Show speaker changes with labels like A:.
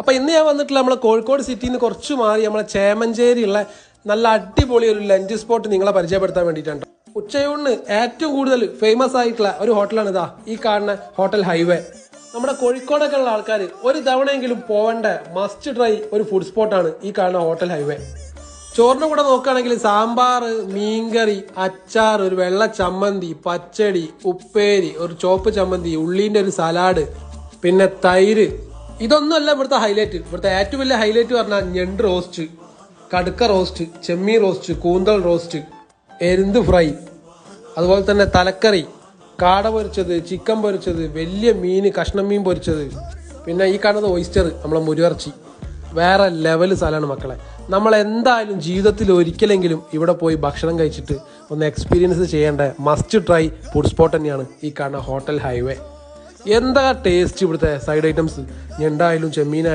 A: അപ്പോൾ ഇന്ന് ഞാൻ വന്നിട്ടുള്ള നമ്മളെ കോഴിക്കോട് സിറ്റിയിൽ നിന്ന് കുറച്ച് മാറി നമ്മളെ ചേമഞ്ചേരിയുള്ള നല്ല അടിപൊളി ഒരു ലഞ്ച് സ്പോട്ട് നിങ്ങളെ പരിചയപ്പെടുത്താൻ വേണ്ടിയിട്ടുണ്ട്. ഉച്ചയൂണിന് ഏറ്റവും കൂടുതൽ ഫേമസ് ആയിട്ടുള്ള ഒരു ഹോട്ടലാണ് ഇതാ ഈ കാണുന്ന ഹോട്ടൽ ഹൈവേ. നമ്മുടെ കോഴിക്കോടൊക്കെ ഉള്ള ആൾക്കാർ ഒരു തവണയെങ്കിലും പോവേണ്ട മസ്റ്റ് ട്രൈ ഒരു ഫുഡ് സ്പോട്ടാണ് ഈ കാണുന്ന ഹോട്ടൽ ഹൈവേ. ചോറിന്റെ കൂടെ നോക്കുകയാണെങ്കിൽ സാമ്പാർ, മീൻകറി, അച്ചാർ, ഒരു വെള്ള ചമ്മന്തി, പച്ചടി, ഉപ്പേരി, ഒരു ചോപ്പ് ചമ്മന്തി, ഉള്ളീൻ്റെ ഒരു സലാഡ്, പിന്നെ തൈര്. ഇതൊന്നുമല്ല ഇവിടുത്തെ ഹൈലൈറ്റ്. ഇവിടുത്തെ ഏറ്റവും വലിയ ഹൈലൈറ്റ് പറഞ്ഞാൽ ഞണ്ട് റോസ്റ്റ്, കടുക്ക റോസ്റ്റ്, ചെമ്മീൻ റോസ്റ്റ്, കൂന്തൽ റോസ്റ്റ്, എരുന്ത് ഫ്രൈ, അതുപോലെ തന്നെ തലക്കറി, കാട പൊരിച്ചത്, ചിക്കൻ പൊരിച്ചത്, വലിയ മീൻ, കഷ്ണം മീൻ പൊരിച്ചത്, പിന്നെ ഈ കാണുന്നത് ഓയിസ്റ്റർ, നമ്മളെ മുരുകർച്ചി. വേറെ ലെവൽ സ്ഥലമാണ് മക്കളെ. നമ്മൾ എന്തായാലും ജീവിതത്തിൽ ഒരിക്കലെങ്കിലും ഇവിടെ പോയി ഭക്ഷണം കഴിച്ചിട്ട് ഒന്ന് എക്സ്പീരിയൻസ് ചെയ്യേണ്ട മസ്റ്റ് ട്രൈ ഫുഡ് സ്പോട്ട് തന്നെയാണ് ഈ കാണുന്ന ഹോട്ടൽ ഹൈവേ. എന്താ ടേസ്റ്റ് ഇവിടുത്തെ സൈഡ് ഐറ്റംസ്, ഞണ്ടായാലും ചെമ്മീനായാലും